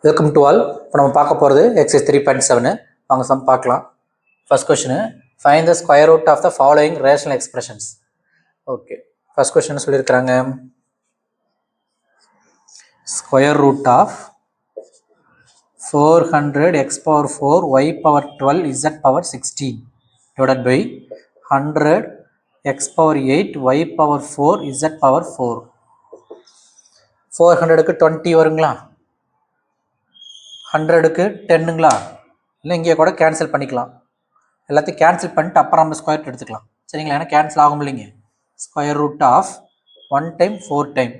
Welcome to all. இப்போ நம்ம பார்க்க போகிறது எக்ஸசைஸ் 3.7. வாங்க சம் பார்க்கலாம். First question, find the square root of the following rational expressions. Okay, first question சொல்லியிருக்கிறாங்க, square root of 400 x power 4 y power 12 z power 16 divided by 100 x power 8 y power 4 z power 4. 400க்கு 20 வருங்களா, 100க்கு 10ங்களா, இல்லை இங்கே கூட cancel பண்ணிக்கலாம். எல்லாத்தையும் cancel பண்ணிட்டு அப்புறம் நம்ம ஸ்கொயர் ரூட் எடுத்துக்கலாம். சரிங்களா, ஏன்னா கேன்சல் ஆகும் இல்லைங்க. Square root of 1 time 4 time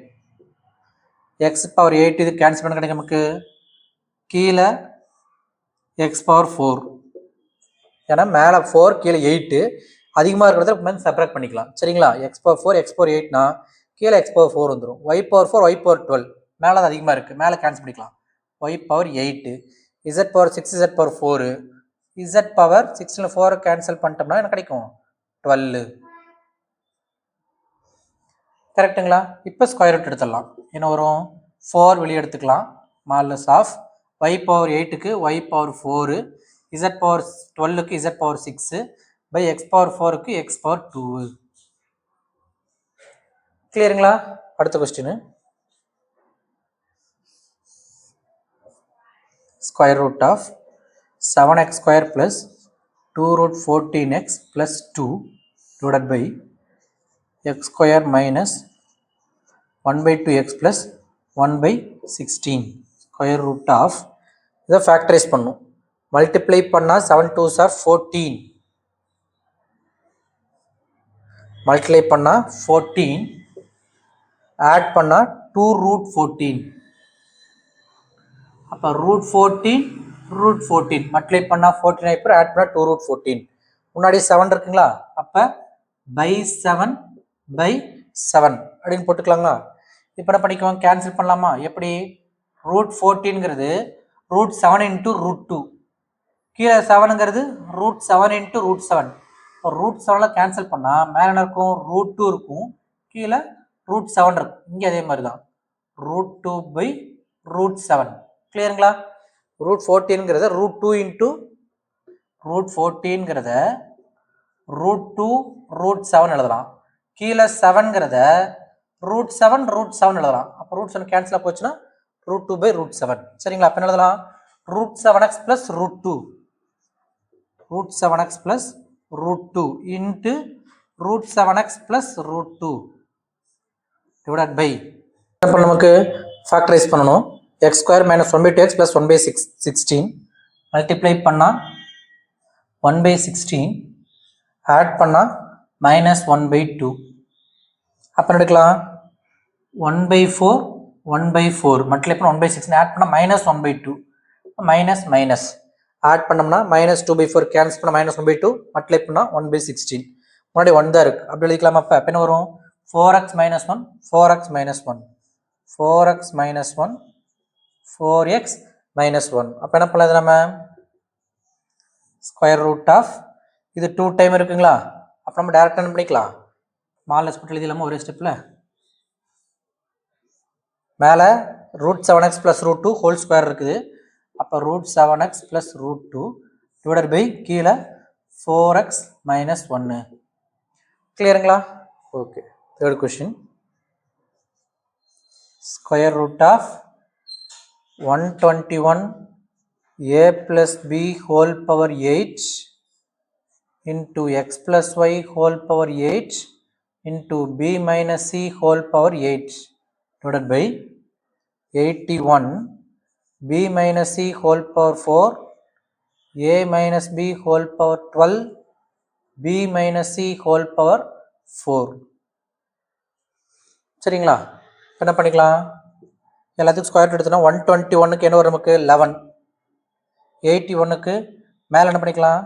x power 8 இது கேன்சல் பண்ண கிடைக்கும் நமக்கு. கீழே எக்ஸ் பவர் 4, ஏன்னா மேலே 4 கீழே 8 அதிகமாக இருக்கிறத மேலே செப்பரேட் பண்ணிக்கலாம். சரிங்களா, எக்ஸ் பவர் 4 எக்ஸ் பவர் 8னா கீழே எக்ஸ் பவர் 4 வந்துடும். ஒய் பவர் 4 ஒய் பவர் 12 மேலே அது அதிகமாக இருக்குது, மேலே கேன்சல் பண்ணிக்கலாம். y power 8 z power 6 z power 4 z power 6ல 4 கேன்சல் பண்ணிட்டோம்னா என்ன கிடைக்கும், 12. கரெக்டுங்களா. இப்போ ஸ்கொயர் ரூட் எடுத்துடலாம். என்ன வரும், 4 வெளியே எடுத்துக்கலாம். மாடுலஸ் ஆஃப் y பவர் 8க்கு y பவர் 4 z பவர் 12க்கு z power 6 by x power 4க்கு x பவர் 2. கிளியருங்களா. அடுத்த question, square root of 7x square plus 2 root 14x plus 2 divided by x square minus 1 by 2x plus 1 by 16 square root of இதை factorise பண்ணும். Multiply பண்ணால் 7 2s are 14, multiply பண்ணால் 14, add பண்ணால் 2 root 14. அப்போ root 14 multiply பண்ணால் 14 ஆகிப்போ add பண்ணால் 2 root 14. முன்னாடி 7 இருக்குங்களா, அப்போ பை 7 பை 7 அப்படின்னு போட்டுக்கலாங்களா. இப்போ என்ன பண்ணிக்குவோம், கேன்சல் பண்ணலாமா. எப்படி, ரூட் 14ங்கிறது ரூட் 7 இன்ட்டு ரூட் 2, கீழே 7ங்கிறது ரூட் 7 இன்ட்டு ரூட் 7. இப்போ ரூட் 7ல் கேன்சல் பண்ணால் மேலே என்ன இருக்கும், ரூட் 2 இருக்கும், கீழே ரூட் 7 இருக்கும். இங்கே அதே மாதிரி தான், ரூட் 2 பை ரூட் 7. கிளியருங்களா. ரூட் 14ங்கிறத ரூட் 2 இன்ட்டு ரூட் 14ங்கிறத ரூட் 2 ரூட் 7 எழுதலாம். கீழே 7ங்கிறத ரூட் 7 ரூட் 7 எழுதலாம். அப்போ ரூட் 7 கேன்சல் போச்சுன்னா ரூட் 2 பை ரூட் 7. சரிங்களா. அப்போ என்ன எழுதலாம், root 7x plus root 2, root 7x plus root 2 into root 7x plus root 2 divided by நமக்கு ஃபேக்டரைஸ் பண்ணணும். x square minus 1 by 2x plus 1 by 16 multiply பண்ணால் 1 by 16, ஆட் பண்ணால் minus 1 by 2. அப்புறம் எடுக்கலாம் 1 by 4 1 by 4 மல்டிப்ளை பண்ண 1 by 16 add பண்ணால் minus 1 by 2, minus minus add பண்ணோம்னா minus 2 by 4 cancel பண்ணால் மைனஸ் 1 by 2 மல்டிப்ளை பண்ணால் 1 by 16. முன்னாடி 1 தான் இருக்குது, அப்படி எழுதிக்கலாம். அப்போ என்ன வரும், 4x minus 1 4x minus 1 4x minus 1 4x minus 1. அப்போ என்ன பண்ணலாம், நம்ம ஸ்கொயர் ரூட் ஆஃப் இது 2 டைம் இருக்குங்களா. அப்போ நம்ம டேரெக்டாக என்ன பண்ணிக்கலாம், மாலஸ் போட்டு எழுதிடலாமா ஒரே ஸ்டெப்பில். மேலே root 7x plus root 2 whole square இருக்குது. அப்போ root 7x plus root 2 divided by கீழே 4x மைனஸ் 1. கிளியருங்களா. Okay, third question, square root of 121 a plus b whole power 8 into x plus y whole power 8 into b minus c whole power 8 divided by 81 b minus c whole power 4 a minus b whole power 12 b minus c whole power 4. சரிங்களா. என்ன பண்ணிக்கலாம், எல்லாத்துக்கும் square root எடுத்தோன்னா 121க்கு என்ன வரும் நமக்கு 11, 81க்கு மேலே என்ன பண்ணிக்கலாம்,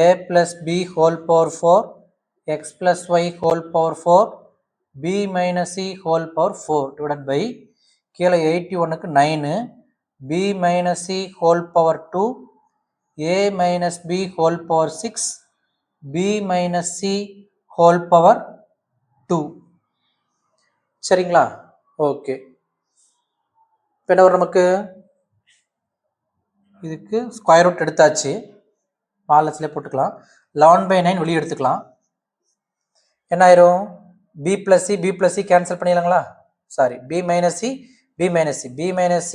a plus b whole power 4 x plus y whole power 4 b minus c whole power 4 divided by கீழே 81க்கு 9 b minus c whole power 2 a minus b whole power 6 b minus c whole power 2. சரிங்களா. Okay, இப்போ என்ன வரும் நமக்கு இதுக்கு square root எடுத்தாச்சு, மாலஸ்லேயே போட்டுக்கலாம். 11/9 வெளியே எடுத்துக்கலாம். என்ன ஆயிரும்? b + c கேன்சல் பண்ணிடலாங்களா? Sorry, b - c b - c b - c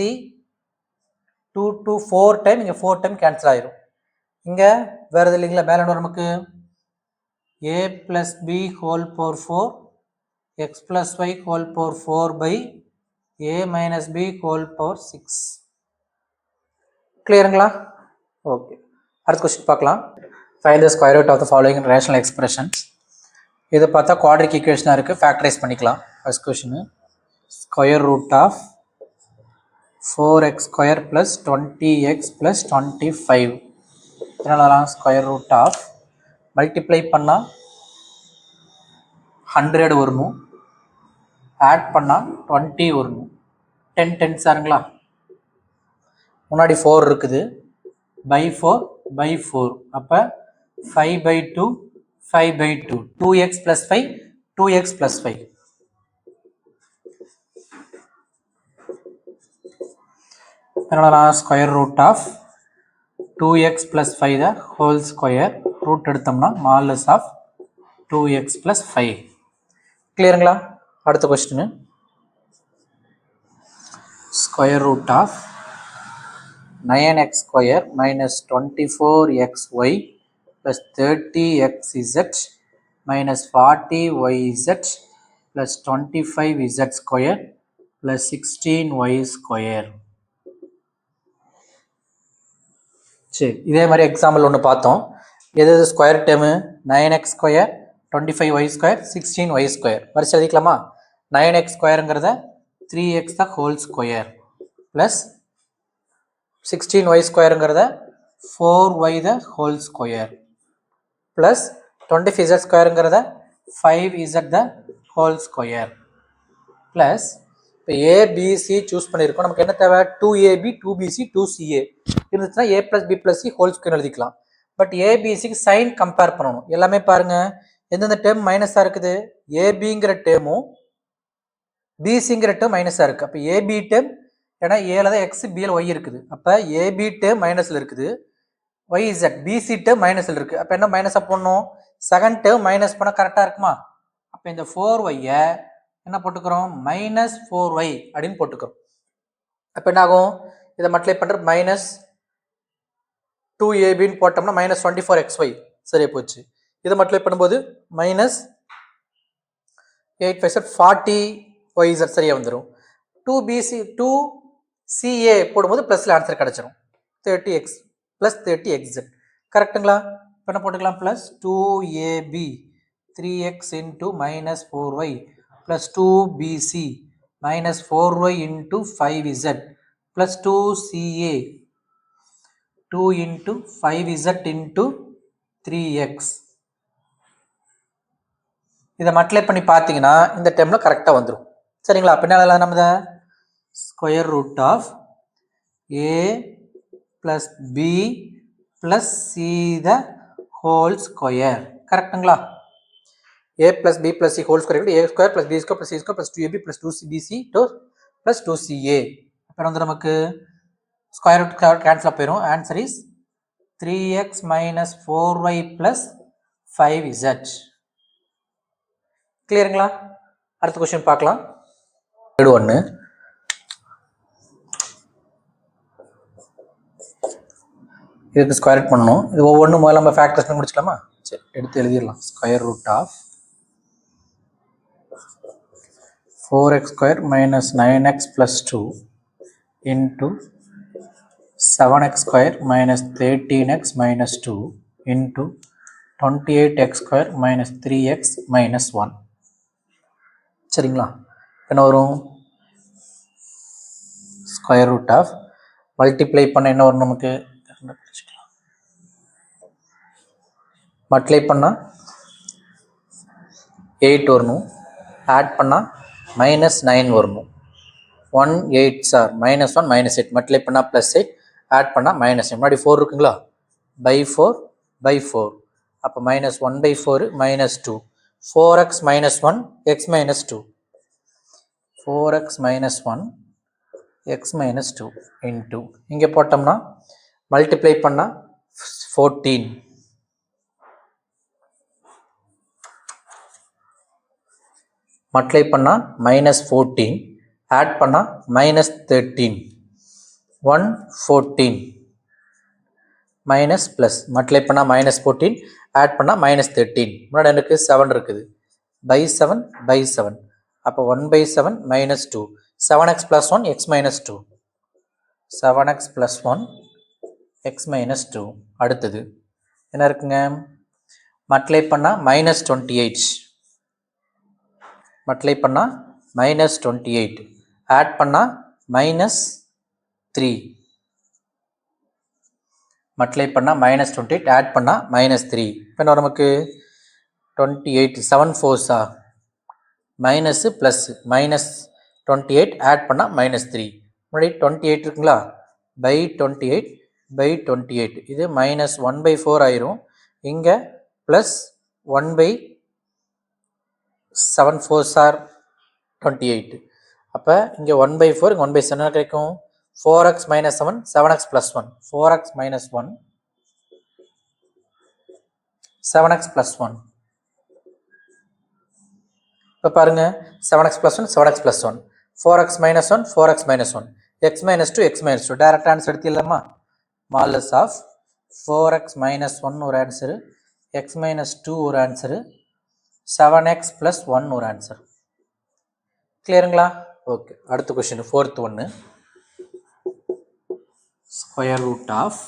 2 to 4 time, இங்கே 4 டைம் கேன்சல் ஆயிரும். இங்கே வேறு எது இல்லைங்களா? மேலே நமக்கு a + b whole power 4 x + y whole power 4 by a - b whole power 6. கிளியருங்களா? ஓகே, அடுத்த கொஸ்டின் பார்க்கலாம். Find the square root of the following rational expressions. இது பார்த்தா குவாட்ரிக் ஈக்குவேஷனாக இருக்குது, ஃபேக்டரைஸ் பண்ணிக்கலாம். First question, square root of 4x² + 20x + 25. இதனால square root of multiply பண்ணால் 100 வரணும், ஆட் பண்ணால் 20 வரணும். 10 10 சாருங்களா? முன்னாடி 4 இருக்குது, by 4 அப்போ 5/2 5/2 2x + 5 2x + 5. அதனால square root of 2x + 5 the whole square, root எடுத்தோம்னா மாலஸ் ஆஃப் 2x + 5. கிளியருங்களா? அடுத்த question, square root of 9x² - 24xy + 30xz - 40yz + 25z² + 16y². சரி, இதே மாதிரி எக்ஸாம்பிள் ஒன்று பார்த்தோம். எது square term? 9x² 25y², 16y². வரிசை எழுதிக்கலாமா? 9x²ங்கிறத 3x the whole square plus 16y²ங்கிறத 4y the whole square plus 25z²ங்கிறத 5z the whole square plus, இப்போ ஏபிசி சூஸ் பண்ணியிருக்கோம். நமக்கு என்ன தேவை? 2ab 2bc 2ca இருந்துச்சுன்னா a + b + c whole square எழுதிக்கலாம். பட் ஏபிசிக்கு சைன் கம்பேர் பண்ணணும். எல்லாமே பாருங்க, எந்தெந்த டேர்ம் மைனஸாக இருக்குது? ஏபிங்கிற டேர்மும் பிசிங்கிற டேர்ம் மைனஸாக இருக்குது. அப்போ ஏபி டேர்ம், ஏன்னா ஏல தான் எக்ஸ், பியில் ஒய் இருக்குது. அப்போ ஏபி டேர்ம் மைனஸில் இருக்குது, ஒய்இசட் பிசி டேர்ம் மைனஸில் இருக்குது. அப்போ என்ன மைனஸாக போடணும்? செகண்ட் டேர்ம் மைனஸ் பண்ணால் கரெக்டாக இருக்குமா? அப்போ இந்த 4yயை என்ன போட்டுக்கிறோம்? -4y அப்படின்னு போட்டுக்கிறோம். அப்போ என்ன ஆகும்? இதை மல்டிப்ளை பண்ணுற -2abன்னு போட்டோம்னா -24xy சரியா போச்சு. இதை மல்டிப்ளை பண்ணும்போது -8 40yz சரியா வந்துடும். 2ca போடும்போது ப்ளஸில் ஆன்சர் கிடச்சிரும், 30x + 30xz. கரெக்டுங்களா? இப்போ என்ன போட்டுக்கலாம்? +2ab 3x × -4y + 2bc -4y × 5z + 2ca 2 × 5z × 3x. இதை மல்டிப்ளை பண்ணி பார்த்தீங்கன்னா இந்த டைமில் கரெக்டாக வந்துடும். சரிங்களா? பின்னால் நம்ம square root of a + b + c the whole square. கரெக்டுங்களா? a + b + c whole square a² + b² + c² + 2ab + 2bc + 2ca. அப்போ வந்து நமக்கு ஸ்கொயர் ரூட் கேன்சல் போயிடும். Answer is 3x - 4y + 5z. கிளியருங்களா? அடுத்த கொஸ்டின் பார்க்கலாம். ஒன்று, இதுக்கு ஸ்கொயர் ரூட் பண்ணணும். இது ஒவ்வொன்றும் முதல்ல நம்ம ஃபேக்டர்ஸ் பண்ணி முடிச்சுக்கலாமா? சரி, எடுத்து எழுதிடலாம். Square root of 4x² - 9x + 2 into 7x² - 13x - 2 into 28x² - 3x - 1. சரிங்களா? என்ன வரும்? ஸ்கொயர் ரூட் ஆஃப் மல்டிப்ளை பண்ண என்ன வரும் நமக்கு? மல்டிப்ளை பண்ணால் 8 வரணும், ஆட் பண்ணால் -9 வரணும். 1 8 சார் -1 -8 மல்டிப்ளை பண்ணால் +8, ஆட் பண்ணால் -8. முன்னாடி 4 இருக்குங்களா? /4 அப்போ -1/4 -2 4x - 1 x - 2 4x - 1 x - 2 into இங்கே போட்டோம்னா மல்டிப்ளை பண்ணா 14, மல்டிப்ளை பண்ணா -14, ஆட் பண்ணா -13, 114 மைனஸ் ப்ளஸ், மல்டிப்ளை பண்ணா -14, ஆட் பண்ணா -13. முன்னாடி எனக்கு 7 இருக்குது, by 7 by 7, அப்போ 1/7 -2, 7x plus 1 x minus 2, 7x plus 1 x minus 2. அடுத்தது என்ன இருக்குங்க, மல்டிப்ளை பண்ணா -28, மல்டிப்ளை பண்ணா -28, ஆட் பண்ணா -3, மல்டிப்ளை பண்ணா -28, ஆட் பண்ணா -3. இப்போ என்ன நமக்கு 28, 7 4s மைனஸ் ப்ளஸ், -28 ஆட் பண்ணா -3. முன்னாடி 28 இருக்குங்களா, by 28 by 28, இது -1/4 ஆயிரும். இங்கே ப்ளஸ் 1/7 4s are 28. அப்போ இங்கே 1/4, இங்கே 1/7 கிடைக்கும். 4x minus 7, 7x plus 1, 4x minus 1, 7x plus 1. இப்போ பாருங்க, 7x plus 1, 7x plus 1, 4x minus 1, 4x minus 1, x minus 2, x minus 2. Direct answer எடுத்துடலாமா, மாலஸ் ஆஃப் 4x minus 1 ஒரு ஆன்சரு, x minus 2 ஒரு answer, 7x plus 1 ஒரு answer. கிளியருங்களா? Okay, அடுத்த question, fourth ஒன்று. Square root of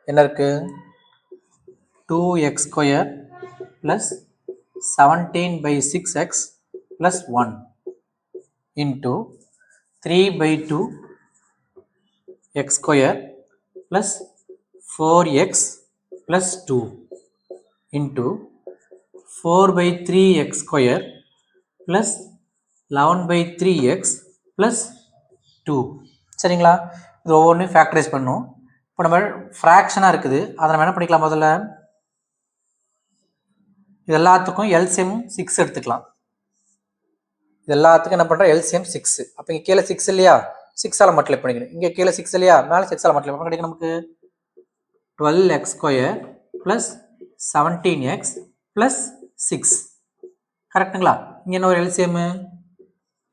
என்ன இருக்கு, 2x square plus 17/6x plus 1 into 3/2 x square plus 4x plus 2 into 4/3x square plus 11/3x plus 2. சரிங்களா? இது ஒவ்வொன்றையும் ஃபேக்டரைஸ் பண்ணும். இப்போ நம்ம ஃப்ராக்ஷனாக இருக்குது, அதை நம்ம என்ன பண்ணிக்கலாம், முதல்ல இது எல்லாத்துக்கும் எல்சிஎம் 6 எடுத்துக்கலாம். இது எல்லாத்துக்கும் என்ன பண்ணுறோம், எல்சிஎம் 6. அப்போ இங்கே கீழே 6 இல்லையா, 6ஆல் மல்டிப்ளை பண்ணிக்கணும். இங்கே கீழே 6 இல்லையா, மேலே 6ஆல் மல்டிப்ளை பண்ண கிடைக்கும் நமக்கு 12x square plus 17x plus 6. கரெக்டுங்களா? இங்கே என்ன ஒரு எல்சிஎம்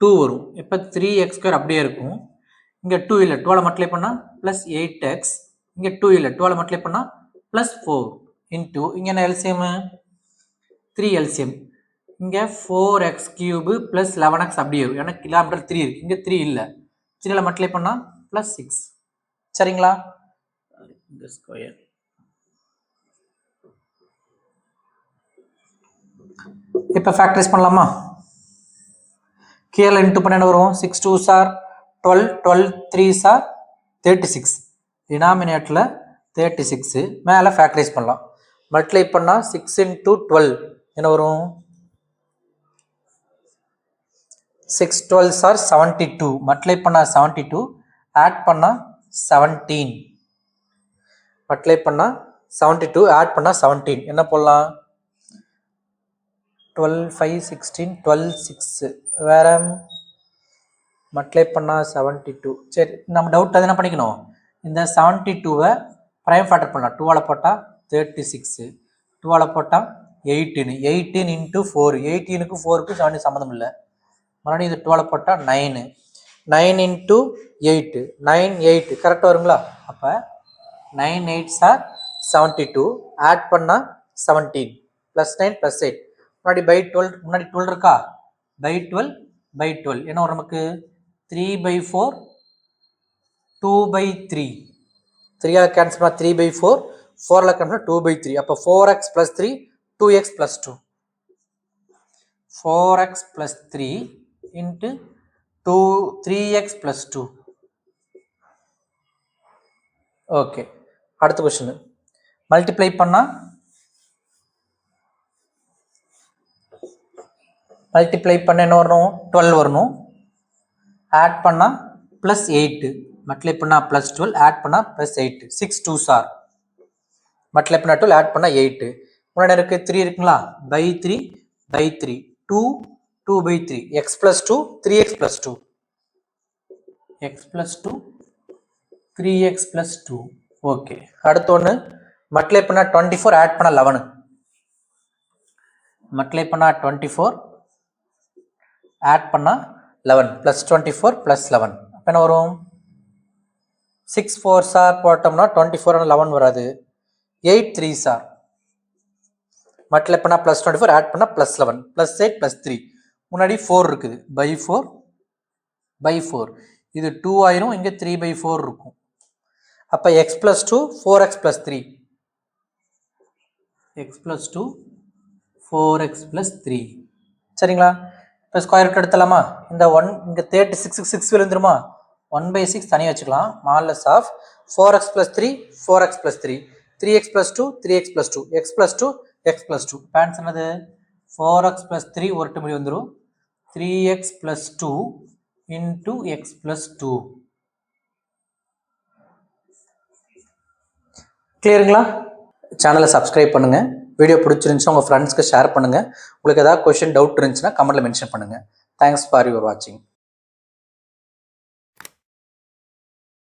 2 வரும். இப்போ 3x ஸ்கொயர் அப்படியே இருக்கும். இங்கே 2 இல்லை, 12 மல்டிப்ளை பண்ணால் ப்ளஸ் 8x. இங்கே 2 இல்லை, 12 மல்டிப்ளை பண்ணால் ப்ளஸ் 4 இன்ட்டு இங்கே என்ன எல்சிஎம் 3 எல்சிஎம். இங்கே 4x கியூபு ப்ளஸ் 11x அப்படியே இருக்கும். ஏன்னா கிலோமீட்டர் 3 இருக்குது, இங்கே 3 இல்லை, 3ல் மல்டிப்ளை பண்ணால் ப்ளஸ் 6. சரிங்களா? இந்த ஸ்கொயர் இப்போ ஃபேக்டரைஸ் பண்ணலாமா? கீழே இன்ட்டு பண்ண என்ன வரும், 6 2s are 12, 12 3s are 36. டினாமினேட்டரில் 36, மேலே ஃபேக்டரைஸ் பண்ணலாம். மல்டிப்ளை பண்ணால் 6 into 12 என்ன வரும், 6 12s are 72. மல்டிப்ளை பண்ணால் 72, ஆட் பண்ணால் 17. மல்டிப்ளை பண்ணால் 72, ஆட் பண்ணால் 17. என்ன போடலாம், 12 5 16, 12 6, வேற மல்டிப்ளை பண்ணால் 72. சரி, நம்ம டவுட் அது என்ன பண்ணிக்கணும், இந்த 72வை ப்ரைம் ஃபேக்டர் பண்ணலாம். 2ஆல் போட்டால் 36, 2ஆல் போட்டால் 18, 18 into 4, 18க்கு 4க்கு 17 சம்மந்தம் இல்லை. மறுபடியும் இது 12 போட்டால் 9, 9 into 8, 9 8 கரெக்டாக வருங்களா? அப்போ 9 8s are 72, ஆட் பண்ணால் 17, +9 +8. முன்னாடி by 12, முன்னாடி 12 இருக்கா, by 12 by 12 என்ன வரும் நமக்கு, 3/4 2/3. 3ஆல் கேன்சல் பண்ணால் 3/4, 4ஆல் கேன்சல் பண்ணால் 2/3. அப்போ 4x plus 3, 2x plus 2, 4x plus 3 into 3x plus 2. Okay, அடுத்த கொஸ்டின். மல்டிப்ளை பண்ணால் என்ன வரணும், 12 வரணும். ஆட் பண்ணால் ப்ளஸ் 8, மல்டிப்ளை பண்ணால் ப்ளஸ் 12, ஆட் பண்ணால் ப்ளஸ் 8. 6 2s are, மல்டிப்ளை பண்ணால் 12, ஆட் பண்ணால் 8. முன்னாடி இருக்குது 3 இருக்குங்களா, by 3 by 3, 2 2/3, x plus 2 3x plus 2, x plus 2 3x plus 2. Okay, அடுத்து ஒன்று மல்டிப்ளை பண்ணா 24 ஆட் பண்ணா 11. மல்டிப்ளை பண்ணா 24 ஆட் பண்ணா 11 ப்ளஸ் 24 ப்ளஸ் 11 அப்போ என்ன வரும்? 6 4s போட்டோம்னா 24 11 வராது. 8 3s மல்டிப்ளை பண்ணா ப்ளஸ் 24 ஆட் பண்ணா ப்ளஸ் 11 ப்ளஸ் 8 ப்ளஸ் 3 முன்னாடி 4 இருக்குது பை 4 பை 4 இது 2 ஆயிரும், இங்கே 3 பை 4 இருக்கும். அப்போ X plus 2 4x plus 3 X plus 2 4x plus 3 சரிங்களா? இப்போ ஸ்கொயர் ரூட் எடுத்துலாமா? இந்த 1 இங்கே 36 6 விழுந்துருமா? 1/6 தனியாக வச்சுக்கலாம். Modulus of 4x plus 3 4x plus 3 3x plus 2 3x plus 2 x plus 2 x plus 2 பேன்ஸ் என்னது? 4x ப்ளஸ் 3 ஒரு டு முடி வந்துடும். 3x plus 2 into x plus 2. கிளியருங்களா? சேனலை சப்ஸ்கிரைப் பண்ணுங்கள். வீடியோ பிடிச்சிருந்துச்சுன்னா உங்கள் ஃப்ரெண்ட்ஸ்க்கு ஷேர் பண்ணுங்கள். உங்களுக்கு ஏதாவது கொஷின் டவுட் இருந்துச்சுன்னா கமெண்ட்டில் மென்ஷன் பண்ணுங்கள். தேங்க்ஸ் ஃபார் யுவர் வாட்சிங்.